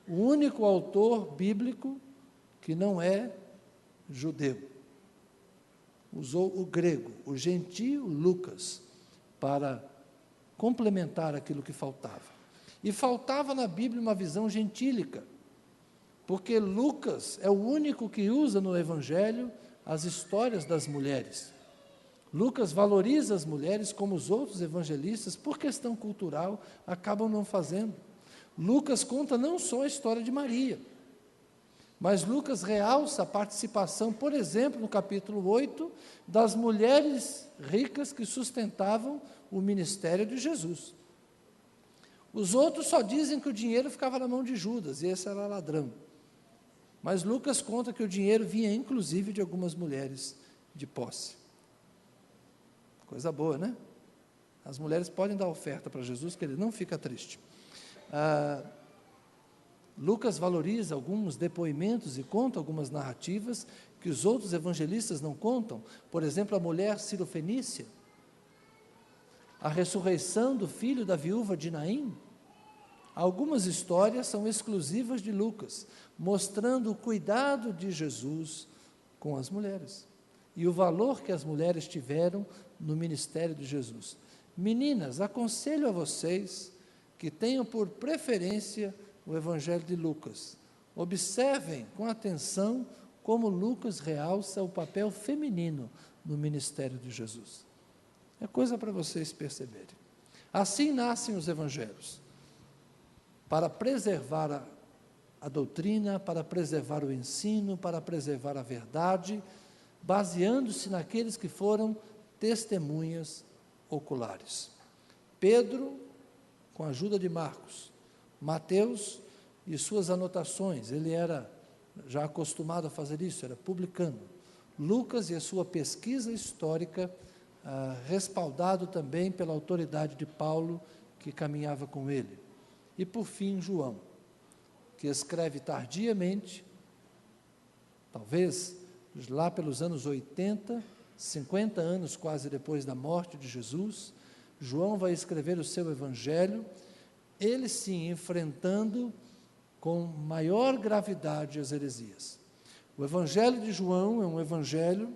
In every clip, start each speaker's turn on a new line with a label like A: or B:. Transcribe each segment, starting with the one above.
A: o único autor bíblico que não é judeu. Usou o grego, o gentio Lucas, para complementar aquilo que faltava. E faltava na Bíblia uma visão gentílica, porque Lucas é o único que usa no Evangelho as histórias das mulheres. Lucas valoriza as mulheres como os outros evangelistas, por questão cultural, acabam não fazendo. Lucas conta não só a história de Maria, mas Lucas realça a participação, por exemplo, no capítulo 8, das mulheres ricas que sustentavam o ministério de Jesus. Os outros só dizem que o dinheiro ficava na mão de Judas, e esse era ladrão. Mas Lucas conta que o dinheiro vinha, inclusive, de algumas mulheres de posse. Coisa boa, né? As mulheres podem dar oferta para Jesus, que ele não fica triste. Lucas valoriza alguns depoimentos e conta algumas narrativas que os outros evangelistas não contam. Por exemplo, a mulher cirofenícia, a ressurreição do filho da viúva de Naim. Algumas histórias são exclusivas de Lucas, mostrando o cuidado de Jesus com as mulheres e o valor que as mulheres tiveram no ministério de Jesus. Meninas, aconselho a vocês que tenham por preferência o Evangelho de Lucas. Observem com atenção como Lucas realça o papel feminino no ministério de Jesus. É coisa para vocês perceberem. Assim nascem os evangelhos, para preservar a doutrina, para preservar o ensino, para preservar a verdade, baseando-se naqueles que foram testemunhas oculares. Pedro, com a ajuda de Marcos, Mateus e suas anotações, ele era já acostumado a fazer isso, era publicando. Lucas e a sua pesquisa histórica, respaldado também pela autoridade de Paulo, que caminhava com ele. E, por fim, João, que escreve tardiamente, talvez lá pelos anos 80, 50 anos quase depois da morte de Jesus, João vai escrever o seu evangelho, ele sim enfrentando com maior gravidade as heresias. O evangelho de João é um evangelho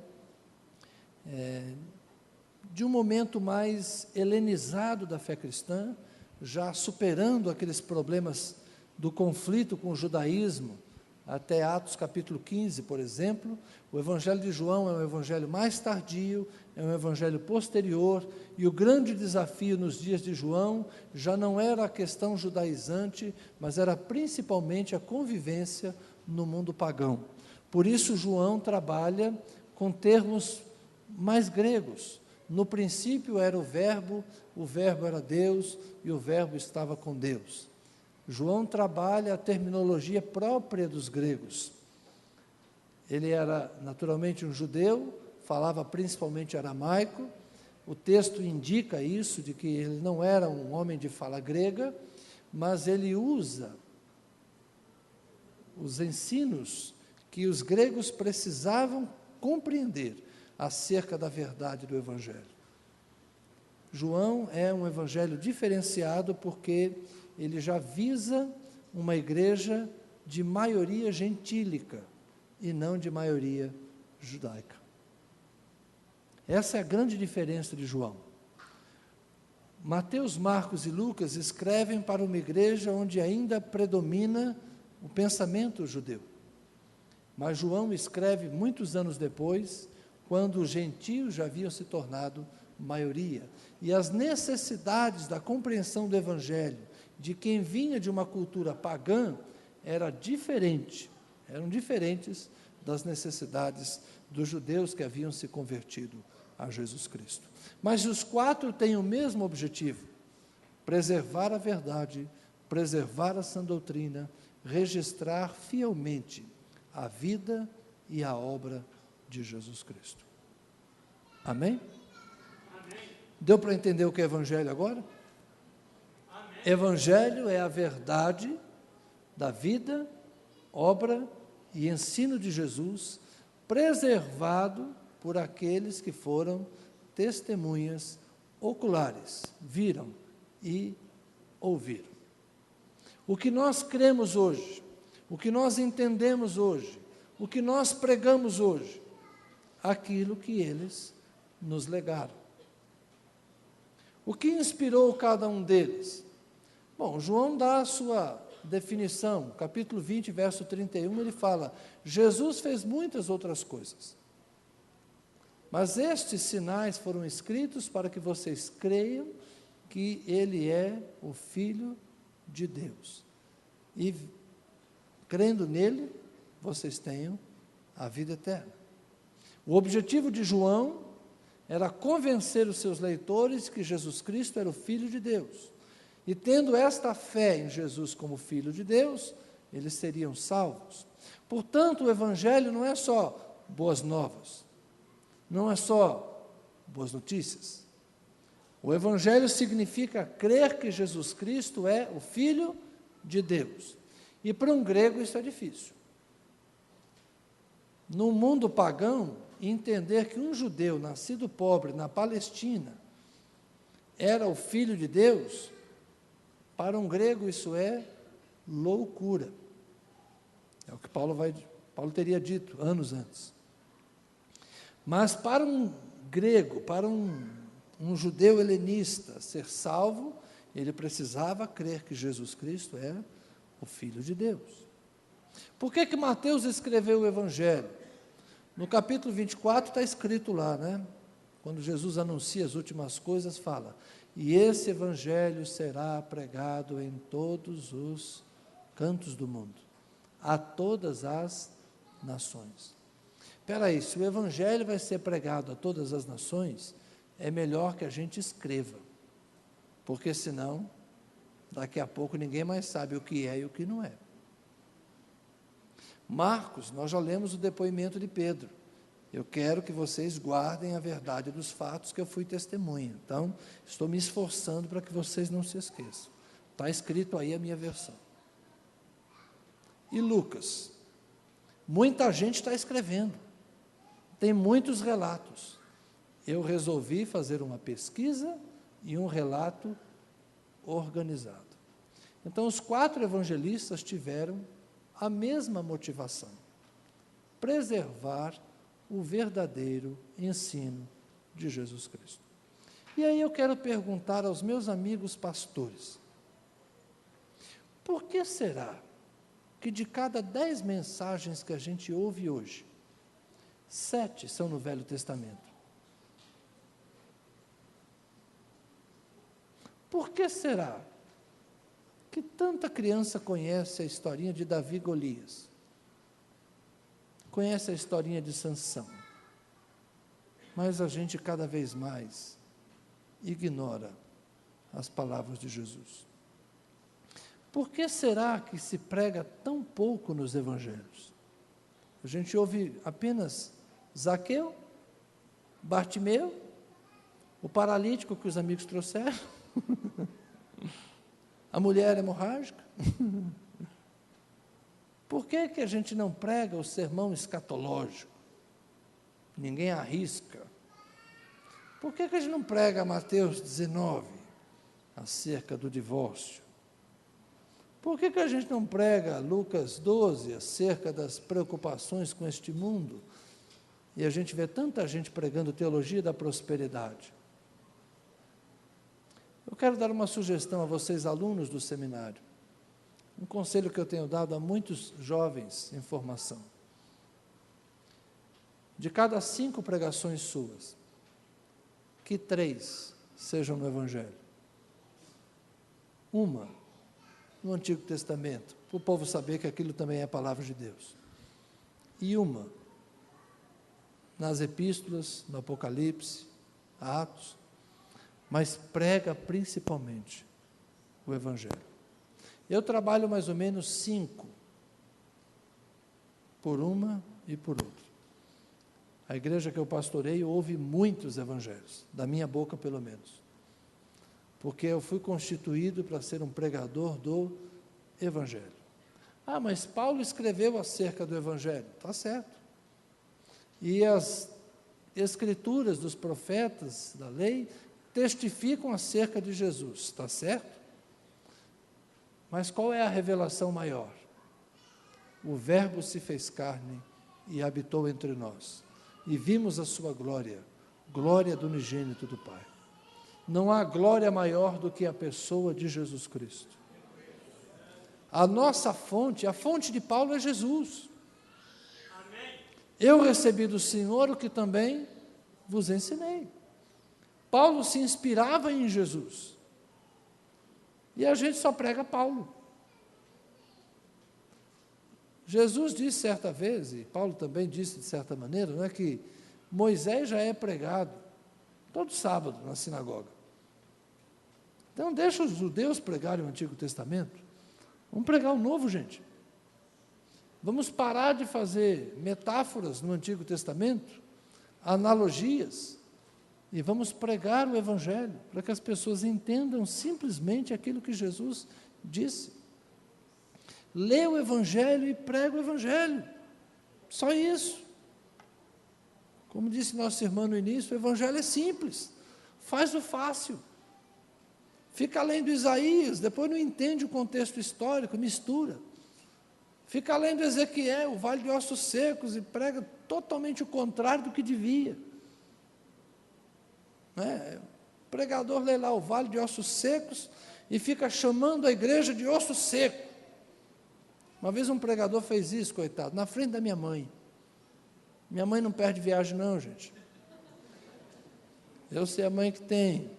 A: de um momento mais helenizado da fé cristã, já superando aqueles problemas do conflito com o judaísmo, até Atos capítulo 15, por exemplo. O evangelho de João é um evangelho mais tardio, é um evangelho posterior, e o grande desafio nos dias de João já não era a questão judaizante, mas era principalmente a convivência no mundo pagão. Por isso João trabalha com termos mais gregos. No princípio era o verbo era Deus, e o verbo estava com Deus. João trabalha a terminologia própria dos gregos. Ele era naturalmente um judeu, falava principalmente aramaico. O texto indica isso, de que ele não era um homem de fala grega, mas ele usa os ensinos que os gregos precisavam compreender acerca da verdade do Evangelho. João é um evangelho diferenciado porque ele já visa uma igreja de maioria gentílica e não de maioria judaica. Essa é a grande diferença de João. Mateus, Marcos e Lucas escrevem para uma igreja onde ainda predomina o pensamento judeu. Mas João escreve muitos anos depois, quando os gentios já haviam se tornado maioria. E as necessidades da compreensão do Evangelho, de quem vinha de uma cultura pagã, eram diferentes das necessidades dos judeus que haviam se convertido a Jesus Cristo. Mas os quatro têm o mesmo objetivo: preservar a verdade, preservar a sã doutrina, registrar fielmente a vida e a obra de Jesus Cristo. Amém? Deu para entender o que é Evangelho agora? Amém. Evangelho é a verdade da vida, obra e ensino de Jesus, preservado por aqueles que foram testemunhas oculares, viram e ouviram. O que nós cremos hoje, o que nós entendemos hoje, o que nós pregamos hoje, aquilo que eles nos legaram. O que inspirou cada um deles? Bom, João dá a sua definição, capítulo 20, verso 31, ele fala: Jesus fez muitas outras coisas, mas estes sinais foram escritos para que vocês creiam que Ele é o Filho de Deus. E, crendo nele, vocês tenham a vida eterna. O objetivo de João era convencer os seus leitores que Jesus Cristo era o Filho de Deus. E tendo esta fé em Jesus como Filho de Deus, eles seriam salvos. Portanto, o Evangelho não é só boas novas, não é só boas notícias. O Evangelho significa crer que Jesus Cristo é o Filho de Deus. E para um grego isso é difícil. No mundo pagão, entender que um judeu nascido pobre na Palestina era o Filho de Deus, para um grego isso é loucura. É o que Paulo teria dito anos antes. Mas para um grego, para um judeu helenista ser salvo, ele precisava crer que Jesus Cristo era o Filho de Deus. Por que Mateus escreveu o Evangelho? No capítulo 24 está escrito lá, né? Quando Jesus anuncia as últimas coisas, fala: e esse Evangelho será pregado em todos os cantos do mundo, a todas as nações. Espera aí, se o Evangelho vai ser pregado a todas as nações, é melhor que a gente escreva, porque senão, daqui a pouco ninguém mais sabe o que é e o que não é. Marcos, nós já lemos o depoimento de Pedro. Eu quero que vocês guardem a verdade dos fatos que eu fui testemunha. Então, estou me esforçando para que vocês não se esqueçam. Está escrito aí a minha versão. E Lucas? Muita gente está escrevendo. Tem muitos relatos. Eu resolvi fazer uma pesquisa e um relato organizado. Então, os 4 evangelistas tiveram a mesma motivação: preservar o verdadeiro ensino de Jesus Cristo. E aí eu quero perguntar aos meus amigos pastores: por que será que de cada 10 mensagens que a gente ouve hoje, 7 são no Velho Testamento? Por que será que tanta criança conhece a historinha de Davi e Golias? Conhece a historinha de Sansão? Mas a gente cada vez mais ignora as palavras de Jesus. Por que será que se prega tão pouco nos evangelhos? A gente ouve apenas Zaqueu, Bartimeu, o paralítico que os amigos trouxeram, a mulher hemorrágica. Por que que a gente não prega o sermão escatológico? Ninguém arrisca. Por que que a gente não prega Mateus 19, acerca do divórcio? Por que que a gente não prega Lucas 12, acerca das preocupações com este mundo? E a gente vê tanta gente pregando teologia da prosperidade. Eu quero dar uma sugestão a vocês, alunos do seminário. Um conselho que eu tenho dado a muitos jovens em formação. De cada 5 pregações suas, que 3 sejam no Evangelho. Uma no Antigo Testamento, para o povo saber que aquilo também é a palavra de Deus. E uma nas epístolas, no Apocalipse, Atos, mas prega principalmente o Evangelho. Eu trabalho mais ou menos 5, por uma e por outra. A igreja que eu pastoreio ouve muitos evangelhos, da minha boca pelo menos, porque eu fui constituído para ser um pregador do Evangelho. Ah, mas Paulo escreveu acerca do Evangelho, está certo. E as escrituras dos profetas da lei testificam acerca de Jesus, está certo? Mas qual é a revelação maior? O Verbo se fez carne e habitou entre nós, e vimos a sua glória, glória do unigênito do Pai. Não há glória maior do que a pessoa de Jesus Cristo. A nossa fonte, a fonte de Paulo é Jesus. Eu recebi do Senhor o que também vos ensinei. Paulo se inspirava em Jesus. E a gente só prega Paulo. Jesus disse certa vez, e Paulo também disse de certa maneira, não é, que Moisés já é pregado todo sábado na sinagoga. Então deixa os judeus pregarem o Antigo Testamento. Vamos pregar o Novo, gente. Vamos parar de fazer metáforas no Antigo Testamento, analogias, e vamos pregar o Evangelho, para que as pessoas entendam simplesmente aquilo que Jesus disse. Lê o Evangelho e prega o Evangelho, só isso. Como disse nosso irmão no início, o Evangelho é simples, faz o fácil. Fica além do Isaías, depois não entende o contexto histórico, mistura. Fica além do Ezequiel, o vale de ossos secos, e prega totalmente o contrário do que devia. O pregador lê lá o vale de ossos secos e fica chamando a igreja de osso seco. Uma vez um pregador fez isso, coitado, na frente da minha mãe. Minha mãe não perde viagem não, gente. Eu sei a mãe que tem.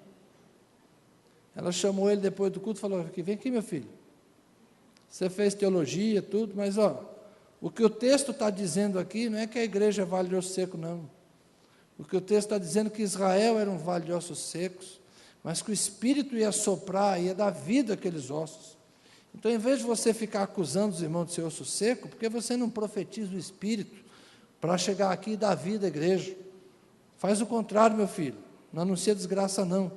A: Ela chamou ele depois do culto e falou: vem aqui, meu filho. Você fez teologia, tudo, mas o que o texto está dizendo aqui não é que a igreja é vale de osso seco, não. O que o texto está dizendo é que Israel era um vale de ossos secos, mas que o Espírito ia soprar, ia dar vida àqueles ossos. Então, em vez de você ficar acusando os irmãos de ser osso seco, por que você não profetiza o Espírito para chegar aqui e dar vida à igreja? Faz o contrário, meu filho. Não anuncia desgraça, não.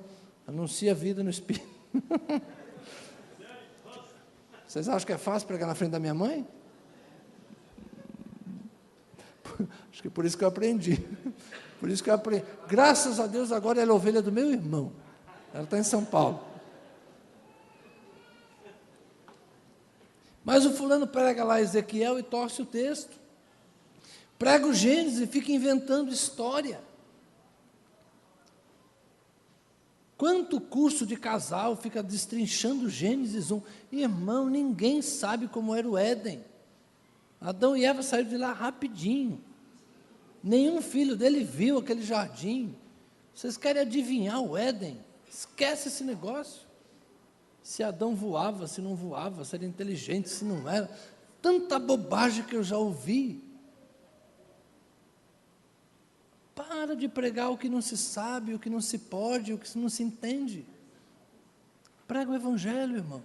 A: Anuncia vida no Espírito. Vocês acham que é fácil pregar na frente da minha mãe? Acho que por isso que eu aprendi. Por isso que eu aprendi. Graças a Deus, agora ela é a ovelha do meu irmão. Ela está em São Paulo. Mas o fulano prega lá Ezequiel e torce o texto. Prega o Gênesis e fica inventando história. Quanto curso de casal fica destrinchando Gênesis 1? Irmão, ninguém sabe como era o Éden. Adão e Eva saíram de lá rapidinho. Nenhum filho dele viu aquele jardim. Vocês querem adivinhar o Éden? Esquece esse negócio. Se Adão voava, se não voava, se era inteligente, se não era. Tanta bobagem que eu já ouvi. Para de pregar o que não se sabe, o que não se pode, o que não se entende. Prega o Evangelho, irmão.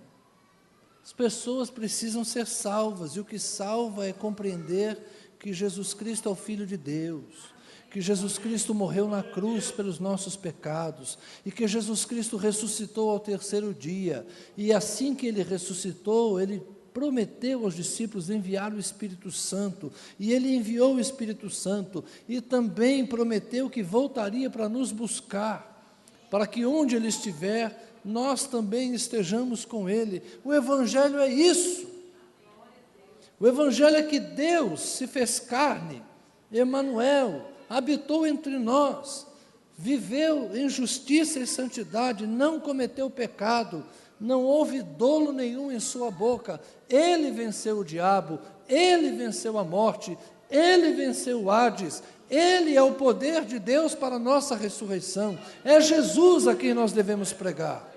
A: As pessoas precisam ser salvas, e o que salva é compreender que Jesus Cristo é o Filho de Deus, que Jesus Cristo morreu na cruz pelos nossos pecados, e que Jesus Cristo ressuscitou ao terceiro dia, e assim que Ele ressuscitou, Ele prometeu aos discípulos enviar o Espírito Santo, e Ele enviou o Espírito Santo, e também prometeu que voltaria para nos buscar, para que onde Ele estiver, nós também estejamos com Ele. O Evangelho é isso. O Evangelho é que Deus se fez carne, Emanuel, habitou entre nós, viveu em justiça e santidade, não cometeu pecado, não houve dolo nenhum em sua boca. Ele venceu o diabo, Ele venceu a morte, Ele venceu o Hades, Ele é o poder de Deus para a nossa ressurreição. É Jesus a quem nós devemos pregar.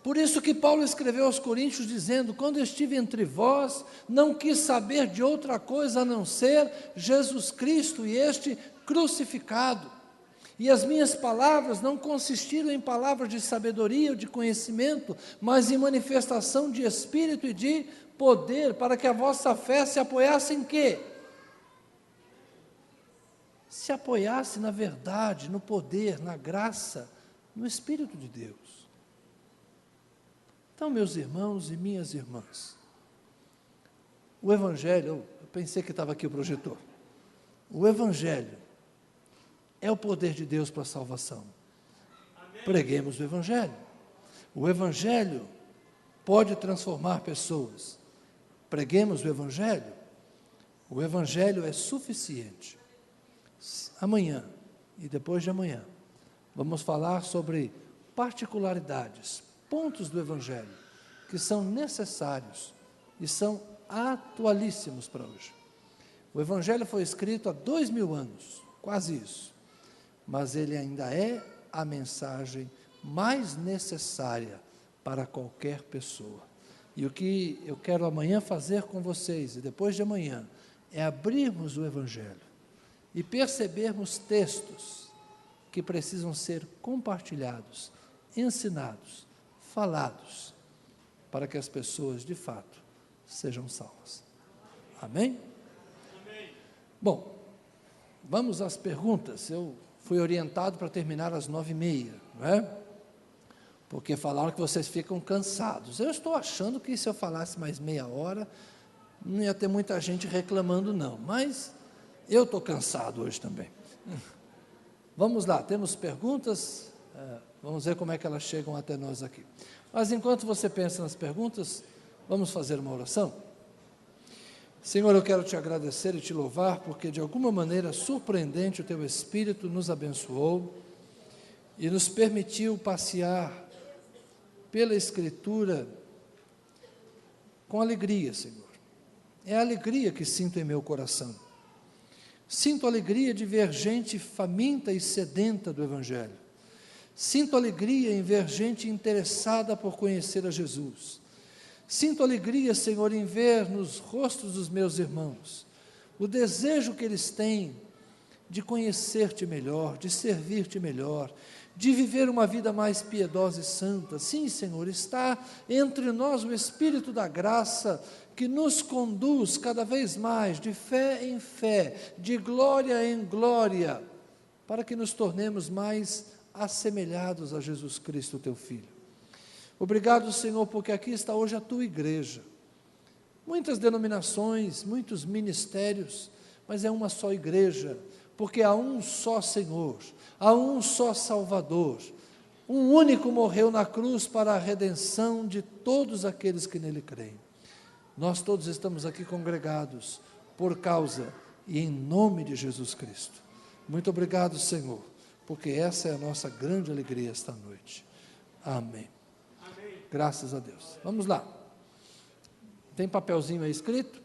A: Por isso que Paulo escreveu aos Coríntios dizendo: quando eu estive entre vós, não quis saber de outra coisa a não ser Jesus Cristo e este crucificado. E as minhas palavras não consistiram em palavras de sabedoria ou de conhecimento, mas em manifestação de espírito e de poder, para que a vossa fé se apoiasse em quê? Se apoiasse na verdade, no poder, na graça, no Espírito de Deus. Então, meus irmãos e minhas irmãs, o Evangelho, eu pensei que estava aqui o projetor, o Evangelho é o poder de Deus para a salvação. Amém. Preguemos o Evangelho. O Evangelho pode transformar pessoas. Preguemos o Evangelho. O Evangelho é suficiente. Amanhã e depois de amanhã, vamos falar sobre particularidades, pontos do Evangelho, que são necessários e são atualíssimos para hoje. O Evangelho foi escrito há 2000 anos, quase isso, mas ele ainda é a mensagem mais necessária para qualquer pessoa. E o que eu quero amanhã fazer com vocês, e depois de amanhã, é abrirmos o Evangelho e percebermos textos que precisam ser compartilhados, ensinados, falados, para que as pessoas, de fato, sejam salvas. Amém? Amém. Bom, vamos às perguntas. Eu fui orientado para terminar às 9h30, não é? Porque falaram que vocês ficam cansados. Eu estou achando que se eu falasse mais meia hora, não ia ter muita gente reclamando, não. Mas eu estou cansado hoje também. Vamos lá, temos perguntas? Vamos ver como é que elas chegam até nós aqui. Mas enquanto você pensa nas perguntas, vamos fazer uma oração? Senhor, eu quero te agradecer e te louvar, porque de alguma maneira surpreendente o teu Espírito nos abençoou e nos permitiu passear pela Escritura com alegria, Senhor. É a alegria que sinto em meu coração. Sinto alegria de ver gente faminta e sedenta do Evangelho. Sinto alegria em ver gente interessada por conhecer a Jesus. Sinto alegria, Senhor, em ver nos rostos dos meus irmãos o desejo que eles têm de conhecer-te melhor, de servir-te melhor, de viver uma vida mais piedosa e santa. Sim, Senhor, está entre nós o Espírito da graça que nos conduz cada vez mais de fé em fé, de glória em glória, para que nos tornemos mais assemelhados a Jesus Cristo, teu Filho. Obrigado, Senhor, porque aqui está hoje a tua igreja. Muitas denominações, muitos ministérios, mas é uma só igreja, porque há um só Senhor, há um só Salvador. Um único morreu na cruz para a redenção de todos aqueles que nele creem. Nós todos estamos aqui congregados por causa e em nome de Jesus Cristo. Muito obrigado, Senhor, porque essa é a nossa grande alegria esta noite. Amém. Graças a Deus. Vamos lá. Tem papelzinho aí escrito?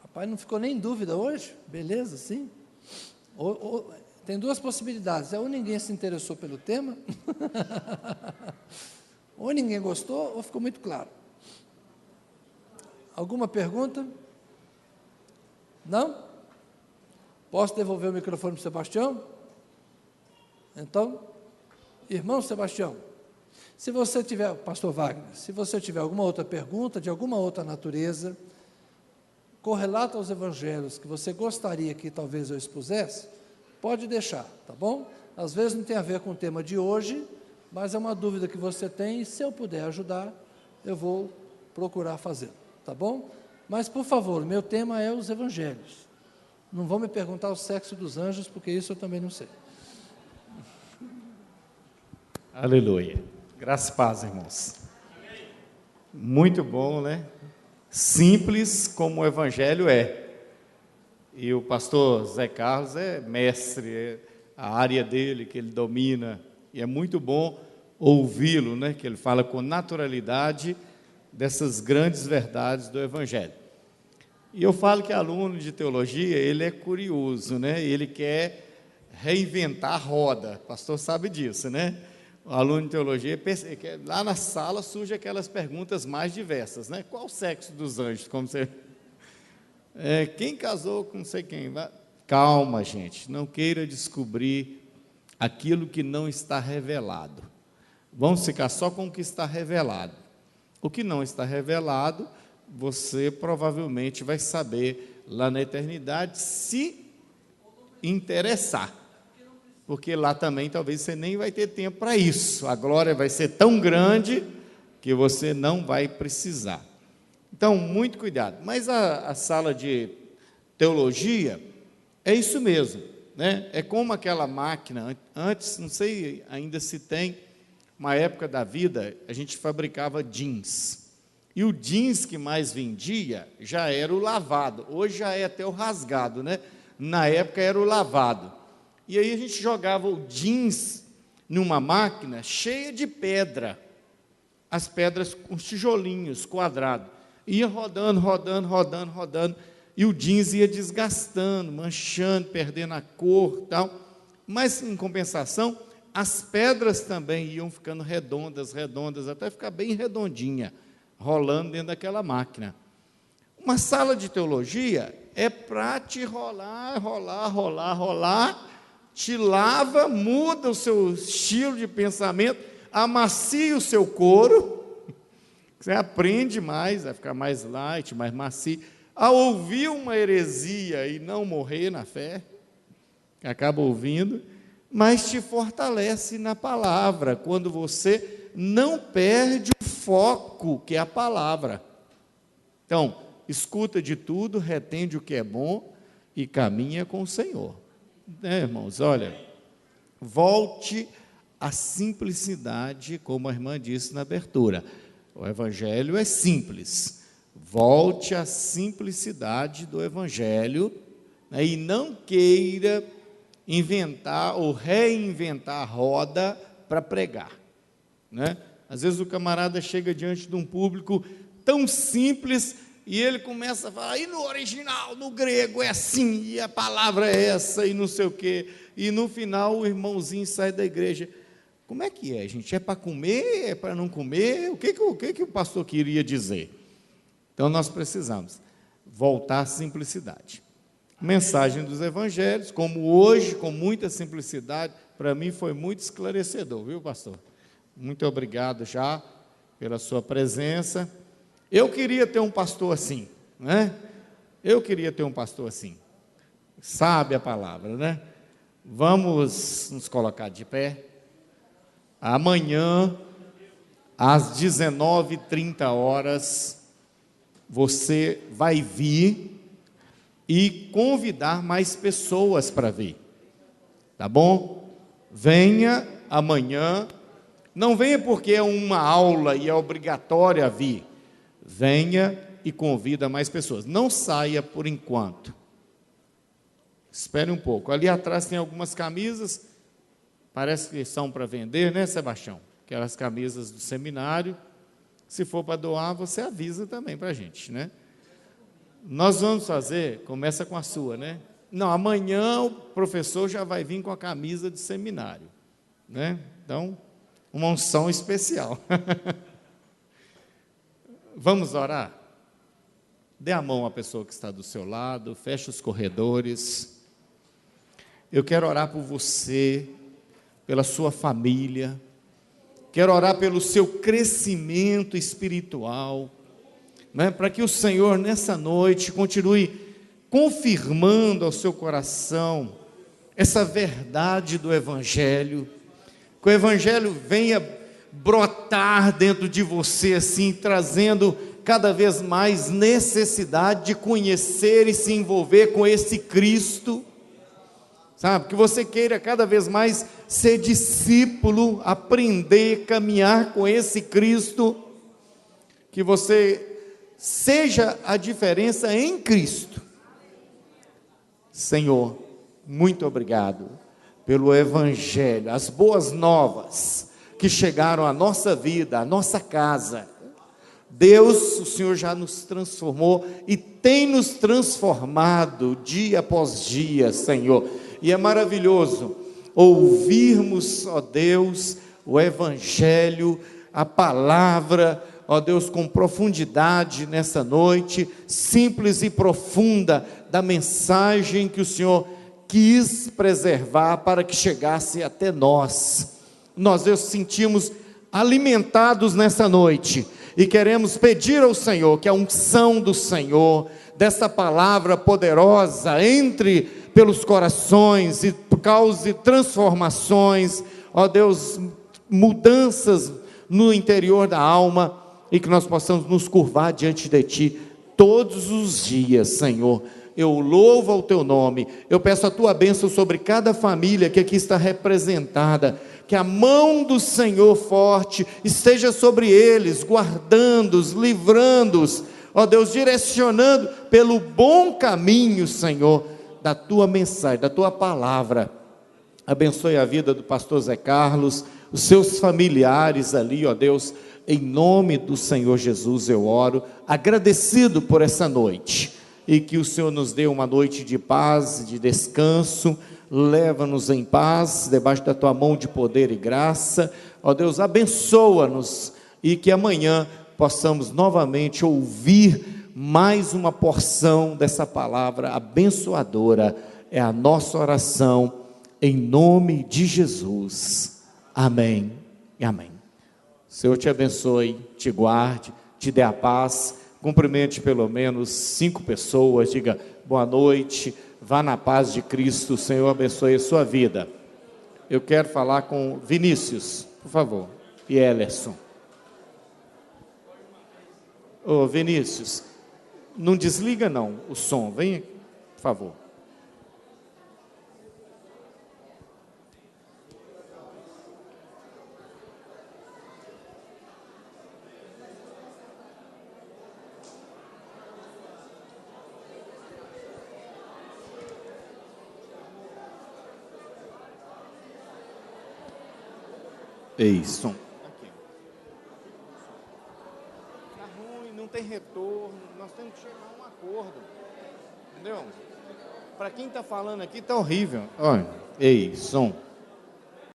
A: Rapaz, não ficou nem dúvida hoje? Beleza, sim? Tem duas possibilidades. Ou ninguém se interessou pelo tema, ou ninguém gostou, ou ficou muito claro. Alguma pergunta? Não? Posso devolver o microfone para o Sebastião? Então, irmão Sebastião, se você tiver, pastor Wagner, se você tiver alguma outra pergunta, de alguma outra natureza, correlato aos evangelhos, que você gostaria que talvez eu expusesse, pode deixar, tá bom? Às vezes não tem a ver com o tema de hoje, mas é uma dúvida que você tem, e se eu puder ajudar, eu vou procurar fazer, tá bom? Mas, por favor, meu tema é os evangelhos. Não vão me perguntar o sexo dos anjos, porque isso eu também não sei.
B: Aleluia. Graças e paz, irmãos. Muito bom, né? Simples como o Evangelho é. E o pastor Zé Carlos é mestre, é a área dele que ele domina. E é muito bom ouvi-lo, né? Que ele fala com naturalidade dessas grandes verdades do Evangelho. E eu falo que aluno de teologia, ele é curioso, né? Ele quer reinventar a roda. O pastor sabe disso, né? O aluno de teologia, lá na sala surgem aquelas perguntas mais diversas, né? Qual o sexo dos anjos? Como você... quem casou com não sei quem? Calma, gente, não queira descobrir aquilo que não está revelado. Vamos ficar só com o que está revelado. O que não está revelado, você provavelmente vai saber lá na eternidade, se interessar. Porque lá também talvez você nem vai ter tempo para isso. A glória vai ser tão grande que você não vai precisar. Então, muito cuidado. Mas a sala de teologia é isso mesmo, né? É como aquela máquina, antes, não sei ainda se tem, uma época da vida, a gente fabricava jeans. E o jeans que mais vendia já era o lavado. Hoje já é até o rasgado, né? Na época era o lavado. E aí a gente jogava o jeans numa máquina cheia de pedra. As pedras com os tijolinhos quadrados. Ia rodando, rodando, rodando, rodando. E o jeans ia desgastando, manchando, perdendo a cor e tal. Mas, em compensação, as pedras também iam ficando redondas, redondas, até ficar bem redondinha, rolando dentro daquela máquina. Uma sala de teologia é para te rolar, rolar, rolar, rolar, te lava, muda o seu estilo de pensamento, amacia o seu couro, você aprende mais, vai ficar mais light, mais macio. A ouvir uma heresia e não morrer na fé, que acaba ouvindo, mas te fortalece na palavra, quando você não perde o foco, que é a palavra. Então, escuta de tudo, retende o que é bom e caminha com o Senhor. Irmãos, olha, volte à simplicidade, como a irmã disse na abertura. O Evangelho é simples. Volte à simplicidade do Evangelho, né, e não queira inventar ou reinventar a roda para pregar, né? Às vezes o camarada chega diante de um público tão simples e ele começa a falar, e no original, no grego é assim, e a palavra é essa, e não sei o quê, e no final o irmãozinho sai da igreja. Como é que é, gente? É para comer? É para não comer? O que o pastor queria dizer? Então nós precisamos voltar à simplicidade. Mensagem dos evangelhos, como hoje, com muita simplicidade, para mim foi muito esclarecedor, viu, pastor? Muito obrigado já pela sua presença. Eu queria ter um pastor assim, né? Eu queria ter um pastor assim. Sabe a palavra, né? Vamos nos colocar de pé. Amanhã, às 19h30, você vai vir e convidar mais pessoas para vir, tá bom? Venha amanhã, não venha porque é uma aula e é obrigatória vir, venha e convida mais pessoas, não saia por enquanto, espere um pouco, ali atrás tem algumas camisas, parece que são para vender, né, Sebastião? Aquelas camisas do seminário, se for para doar, você avisa também para a gente, né? Nós vamos fazer, começa com a sua, né? Não, amanhã o professor já vai vir com a camisa de seminário, né? Então, uma unção especial. Vamos orar? Dê a mão à pessoa que está do seu lado, feche os corredores. Eu quero orar por você, pela sua família, quero orar pelo seu crescimento espiritual, né, para que o Senhor, nessa noite, continue confirmando ao seu coração essa verdade do Evangelho, que o Evangelho venha brotar dentro de você, assim, trazendo cada vez mais necessidade de conhecer e se envolver com esse Cristo, sabe, que você queira cada vez mais ser discípulo, aprender, caminhar com esse Cristo, que você seja a diferença em Cristo. Senhor, muito obrigado pelo Evangelho, as boas novas que chegaram à nossa vida, à nossa casa. Deus, o Senhor já nos transformou e tem nos transformado dia após dia, Senhor. E é maravilhoso ouvirmos, ó Deus, o Evangelho, a palavra, ó Deus, com profundidade nessa noite, simples e profunda, da mensagem que o Senhor quis preservar para que chegasse até nós. Nós, Deus, sentimos alimentados nessa noite e queremos pedir ao Senhor que a unção do Senhor, dessa palavra poderosa, entre pelos corações e cause transformações, ó Deus, mudanças no interior da alma, e que nós possamos nos curvar diante de Ti todos os dias, Senhor. Eu louvo ao Teu nome, eu peço a Tua bênção sobre cada família que aqui está representada, que a mão do Senhor forte esteja sobre eles, guardando-os, livrando-os, ó Deus, direcionando pelo bom caminho, Senhor, da tua mensagem, da tua palavra. Abençoe a vida do pastor Zé Carlos, os seus familiares ali, ó Deus, em nome do Senhor Jesus eu oro, agradecido por essa noite, e que o Senhor nos dê uma noite de paz, de descanso. Leva-nos em paz, debaixo da tua mão de poder e graça, ó Deus, abençoa-nos, e que amanhã possamos novamente ouvir mais uma porção dessa palavra abençoadora. É a nossa oração, em nome de Jesus, amém e amém. O Senhor te abençoe, te guarde, te dê a paz. Cumprimente pelo menos 5 pessoas, diga boa noite, vá na paz de Cristo, o Senhor abençoe a sua vida. Eu quero falar com Vinícius, por favor, e Elerson. Ô Vinícius, não desliga não o som, vem aqui, por favor. Ei, som. Aqui. Tá ruim, não tem retorno, nós temos que chegar a um acordo. Entendeu? Para quem está falando aqui, está horrível. Olha, ei, som.